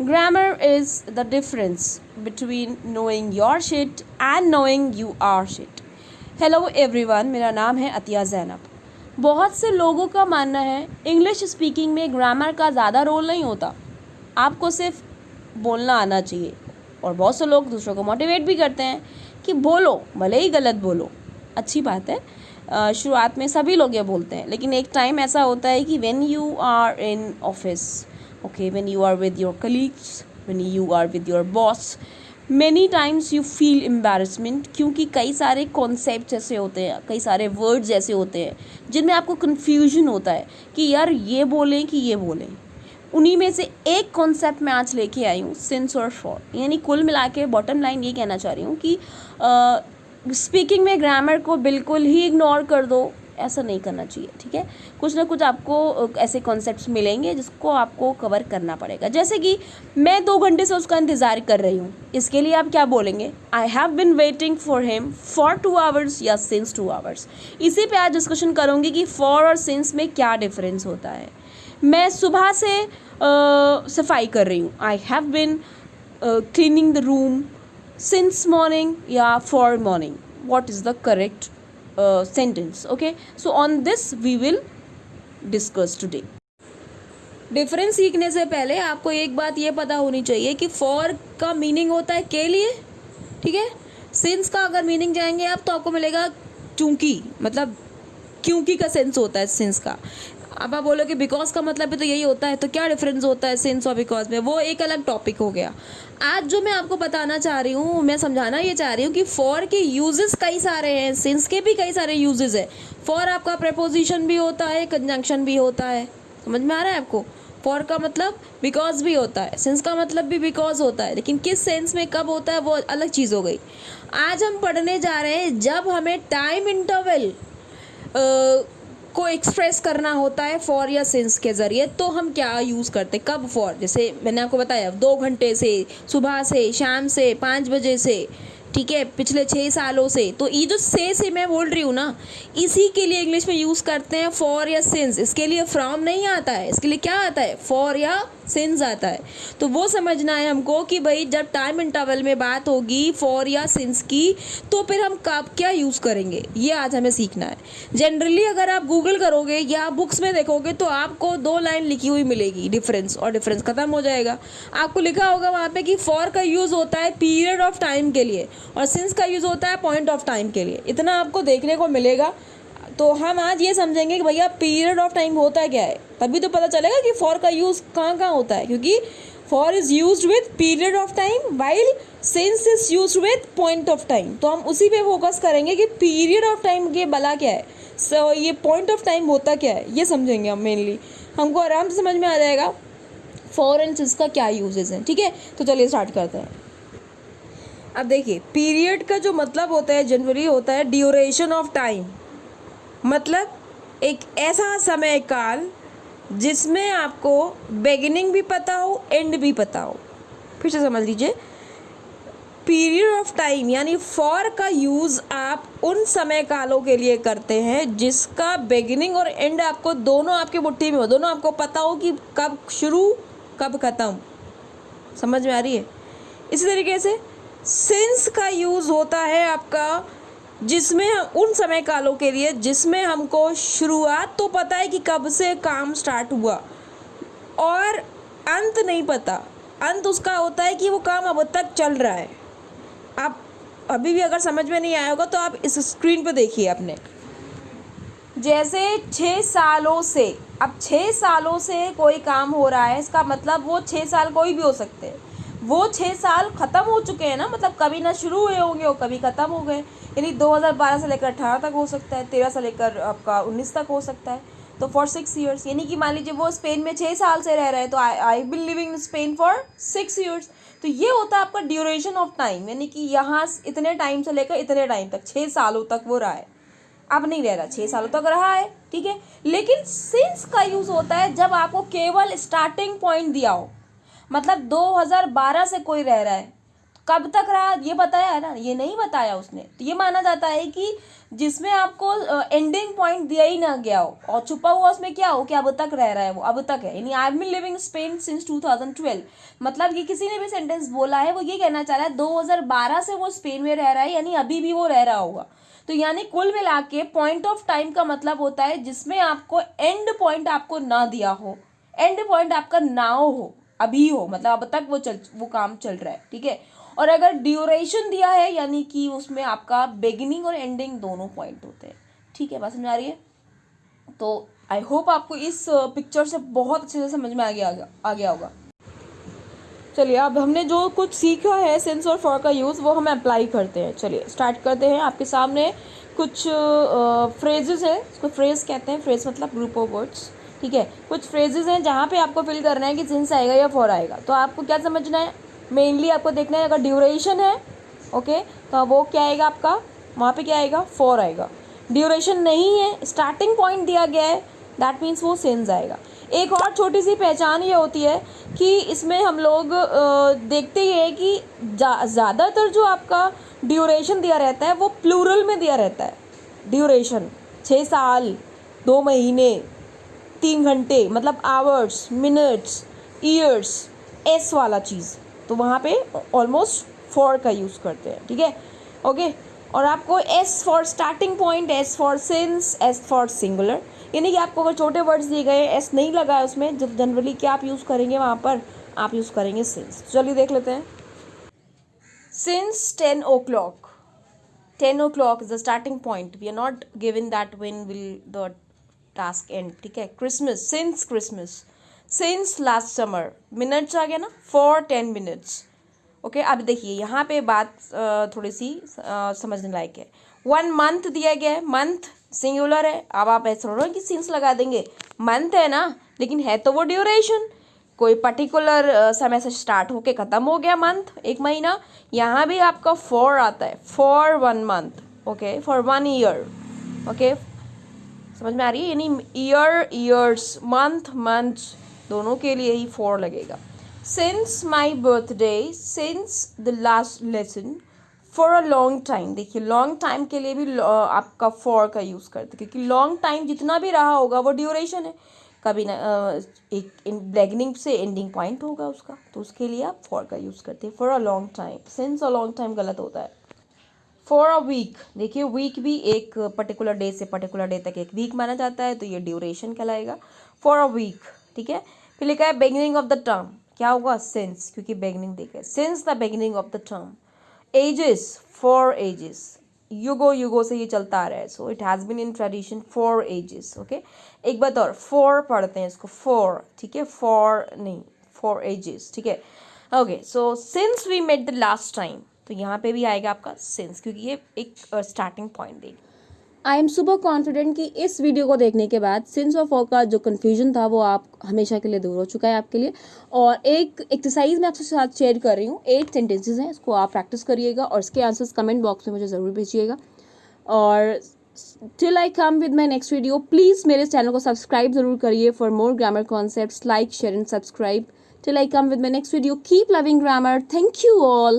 Grammar is the difference between knowing your shit and knowing you are shit. Hello everyone, मेरा नाम है अतिया ज़ैनब। बहुत से लोगों का मानना है इंग्लिश स्पीकिंग में ग्रामर का ज़्यादा रोल नहीं होता, आपको सिर्फ बोलना आना चाहिए। और बहुत से लोग दूसरों को मोटिवेट भी करते हैं कि बोलो, भले ही गलत बोलो, अच्छी बात है। शुरुआत में सभी लोग ये बोलते हैं, लेकिन एक टाइम ऐसा होता है कि when you are in office, okay, when you are with your colleagues, when you are with your boss, many times you feel embarrassment, क्योंकि कई सारे कॉन्सेप्ट ऐसे होते हैं, कई सारे वर्ड्स ऐसे होते हैं जिनमें आपको कन्फ्यूजन होता है कि यार ये बोलें कि ये बोलें। उन्हीं में से एक कॉन्सेप्ट मैं आज लेके आई हूँ, सिंस और फॉर। यानी कुल मिला के बॉटम लाइन ये कहना चाह रही हूँ कि स्पीकिंग में ग्रामर को बिल्कुल ही इग्नोर कर दो, ऐसा नहीं करना चाहिए। ठीक है, कुछ ना कुछ आपको ऐसे कॉन्सेप्ट्स मिलेंगे जिसको आपको कवर करना पड़ेगा। जैसे कि मैं 2 घंटे से उसका इंतज़ार कर रही हूँ, इसके लिए आप क्या बोलेंगे? आई have bin waiting for him for 2 hours या सिंस 2 आवर्स। इसी पे आज डिस्कशन करूँगी कि फॉर और सिंस में क्या डिफरेंस होता है। मैं सुबह से सफाई कर रही हूँ, I have been cleaning the room since morning या for morning. What is the correct sentence? Okay, so on this we will discuss today. Difference सीखने से पहले आपको एक बात ये पता होनी चाहिए कि फॉर का मीनिंग होता है के लिए, ठीक है। सिंस का अगर मीनिंग जाएंगे आप तो आपको मिलेगा क्योंकि, मतलब क्योंकि का सेंस होता है सिंस का। अब आप बोलोगे बिकॉज का मतलब भी तो यही होता है, तो क्या डिफरेंस होता है सिंस और बिकॉज में, वो एक अलग टॉपिक हो गया। आज जो मैं आपको बताना चाह रही हूँ, मैं समझाना ये चाह रही हूँ कि फॉर के यूजेस कई सारे हैं, सिंस के भी कई सारे यूजेस है। फॉर आपका प्रेपोजिशन भी होता है, कंजंक्शन भी होता है, समझ में आ रहा है आपको। फॉर का मतलब बिकॉज भी होता है, सिंस का मतलब भी बिकॉज होता है, लेकिन किस सेंस में कब होता है वो अलग चीज़ हो गई। आज हम पढ़ने जा रहे हैं जब हमें टाइम इंटरवल को एक्सप्रेस करना होता है फॉर या सिंस के ज़रिए, तो हम क्या यूज़ करते हैं, कब फॉर। जैसे मैंने आपको बताया 2 घंटे से, सुबह से, शाम से, 5 बजे से, ठीक है, पिछले 6 सालों से। तो ये जो से मैं बोल रही हूँ ना, इसी के लिए इंग्लिश में यूज़ करते हैं फॉर या सिंस। इसके लिए फ्रॉम नहीं आता है, इसके लिए क्या आता है, फॉर या सिंस आता है। तो वो समझना है हमको कि भाई जब टाइम इंटरवल में बात होगी फॉर या सिंस की, तो फिर हम कब क्या यूज़ करेंगे, ये आज हमें सीखना है। जनरली अगर आप गूगल करोगे या बुक्स में देखोगे तो आपको 2 लाइन लिखी हुई मिलेगी डिफरेंस, और डिफरेंस ख़त्म हो जाएगा। आपको लिखा होगा वहाँ पे कि फॉर का यूज़ होता है पीरियड ऑफ टाइम के लिए और सिंस का यूज़ होता है पॉइंट ऑफ टाइम के लिए। इतना आपको देखने को मिलेगा। तो हम आज ये समझेंगे कि भैया पीरियड ऑफ टाइम होता क्या है, तभी तो पता चलेगा कि फॉर का यूज़ कहाँ कहाँ होता है। क्योंकि for is used with period of time while since is used with point of time. तो हम उसी पे फोकस करेंगे कि पीरियड ऑफ टाइम के भला क्या है, सो ये पॉइंट ऑफ टाइम होता क्या है, ये समझेंगे हम मेनली। हमको आराम से समझ में आ जाएगा फॉर एंड सिंस का क्या यूजेस हैं। ठीक है, तो चलिए स्टार्ट करते हैं। अब देखिए, पीरियड का जो मतलब होता है जनरली होता है ड्यूरेशन ऑफ टाइम, मतलब एक ऐसा समय काल जिसमें आपको बिगिनिंग भी पता हो, एंड भी पता हो। फिर से समझ लीजिए, पीरियड ऑफ टाइम यानी फॉर का यूज़ आप उन समय कालों के लिए करते हैं जिसका बिगिनिंग और एंड आपको दोनों आपके मुट्ठी में हो, दोनों आपको पता हो कि कब शुरू कब ख़त्म। समझ में आ रही है? इसी तरीके से सिंस का यूज़ होता है आपका जिसमें उन समय कालों के लिए जिसमें हमको शुरुआत तो पता है कि कब से काम स्टार्ट हुआ और अंत नहीं पता। अंत उसका होता है कि वो काम अब तक चल रहा है। आप अभी भी अगर समझ में नहीं आया होगा तो आप इस स्क्रीन पर देखिए अपने, जैसे 6 सालों से, अब 6 सालों से कोई काम हो रहा है, इसका मतलब वो 6 साल कोई भी हो सकते हैं। वो 6 साल ख़त्म हो चुके हैं ना, मतलब कभी ना शुरू हुए होंगे और कभी ख़त्म हो गए। यानी 2012 से लेकर 18 तक हो सकता है, 13 से लेकर आपका 19 तक हो सकता है। तो फॉर 6 ईयर्स, यानी कि मान लीजिए वो स्पेन में 6 साल से रह रहे हैं, तो I been living in Spain for 6 years. तो ये होता है आपका ड्यूरेशन ऑफ टाइम, यानी कि यहाँ इतने टाइम से लेकर इतने टाइम तक, 6 सालों तक वो रहा है। अब नहीं रह रहा, 6 सालों तक रहा है, ठीक है। लेकिन सिंस का यूज़ होता है जब आपको केवल स्टार्टिंग पॉइंट दिया हो, मतलब 2012 से कोई रह रहा है, कब तक रहा ये बताया है ना, ये नहीं बताया उसने, तो ये माना जाता है कि जिसमें आपको एंडिंग पॉइंट दिया ही ना गया हो और छुपा हुआ उसमें क्या हो कि अब तक रह रहा है, वो अब तक है। यानी I have been living Spain since 2012, मतलब ये किसी ने भी सेंटेंस बोला है वो ये कहना चाह रहा है 2012 से वो स्पेन में रह रहा है, यानी अभी भी वो रह रहा होगा। तो यानी कुल मिला के पॉइंट ऑफ टाइम का मतलब होता है जिसमें आपको एंड पॉइंट आपको ना दिया हो, एंड पॉइंट आपका ना हो, अभी हो, मतलब अब तक वो काम चल रहा है, ठीक है। और अगर ड्यूरेशन दिया है यानी कि उसमें आपका बिगिनिंग और एंडिंग दोनों पॉइंट होते हैं, ठीक है। बात समझ आ रही है? तो आई होप आपको इस पिक्चर से बहुत अच्छे से समझ में आ गया होगा। चलिए अब हमने जो कुछ सीखा है सिंस और फॉर का यूज़ वो हम अप्लाई करते हैं। चलिए स्टार्ट करते हैं। आपके सामने कुछ फ्रेजेस हैं, इसको फ्रेज कहते हैं, फ्रेज मतलब ग्रुप ऑफ वर्ड्स, ठीक है। कुछ फ्रेजेस हैं जहाँ पे आपको फिल करना है कि सिंस आएगा या फॉर आएगा। तो आपको क्या समझना है, मेनली आपको देखना है अगर ड्यूरेशन है, ओके, तो वो क्या आएगा आपका, वहाँ पे क्या आएगा, फॉर आएगा। ड्यूरेशन नहीं है, स्टार्टिंग पॉइंट दिया गया है, दैट मीन्स वो सिंस आएगा। एक और छोटी सी पहचान ये होती है कि इसमें हम लोग देखते ही है कि ज़्यादातर जो आपका ड्यूरेशन दिया रहता है वो प्लूरल में दिया रहता है। ड्यूरेशन 6 साल, 2 महीने, 3 घंटे, मतलब आवर्स, मिनट्स, ईयर्स, एस वाला चीज़, तो वहाँ पे ऑलमोस्ट फॉर का यूज़ करते हैं, ठीक है, ओके। और आपको S for starting point, S for since, S for singular, यानी कि आपको अगर छोटे वर्ड्स दिए गए, एस नहीं लगा है उसमें, जब जनरली क्या आप यूज़ करेंगे वहाँ पर, आप यूज़ करेंगे सिंस। चलिए देख लेते हैं। Since 10 o'clock, 10 o'clock is the starting point, we are not given that when will the task end, ठीक है। Christmas, since Christmas, since last summer, minutes आ गया ना, फॉर 10 minutes, ओके। अब देखिए यहाँ पे बात थोड़ी सी समझने लायक है। 1 month दिया गया है, मंथ सिंगुलर है। अब आप ऐसा थोड़ा कि सिंस लगा देंगे, मंथ है ना, लेकिन है तो वो ड्यूरेशन, कोई पर्टिकुलर समय से स्टार्ट होके ख़त्म हो गया मंथ, 1 महीना। यहाँ भी आपका फॉर आता है, for 1 month, okay, for 1 year, okay, समझ में आ रही है। यानी ईयर, ईयर्स, मंथ, मंथ्स, दोनों के लिए ही फॉर लगेगा। Since my birthday, since the last lesson, for a long time, देखिए लॉन्ग टाइम के लिए भी आपका फॉर का यूज़ करते हैं, क्योंकि लॉन्ग टाइम जितना भी रहा होगा वो ड्यूरेशन है, कभी ना एक बिगिनिंग से एंडिंग पॉइंट होगा उसका, तो उसके लिए आप फॉर का यूज़ करते हैं। For a long time, since a long time गलत होता है। फॉर अ वीक, देखिए वीक भी एक पर्टिकुलर डे से पर्टिकुलर डे तक एक वीक माना जाता है, तो ये ड्यूरेशन कहलाएगा, फॉर अ वीक, ठीक है। फिर लिखा है बिगिनिंग ऑफ द टर्म, क्या होगा, सिंस, क्योंकि बिगिनिंग देखा है, since the beginning of the term. Ages, for ages, युगो युगो से ये चलता आ रहा है, so it has been in tradition for ages, okay. एक बात और, फॉर पढ़ते हैं इसको, फॉर, ठीक है, फॉर नहीं, फॉर एजेस, ठीक है, okay. So since we met the last time, तो यहाँ पे भी आएगा आपका सिंस, क्योंकि ये एक स्टार्टिंग पॉइंट देगी। आई एम सुपर कॉन्फिडेंट कि इस वीडियो को देखने के बाद सिंस और फॉर का जो कन्फ्यूजन था वो आप हमेशा के लिए दूर हो चुका है आपके लिए। और एक एक्सरसाइज मैं आपके साथ शेयर कर रही हूँ, 8 सेंटेंसेस हैं, इसको आप प्रैक्टिस करिएगा और इसके आंसर्स कमेंट बॉक्स में मुझे ज़रूर भेजिएगा। और till I come with my next video, please मेरे चैनल को सब्सक्राइब ज़रूर करिए for more grammar concepts, like, share and subscribe. Till I come with my next video, keep loving grammar. Thank you all.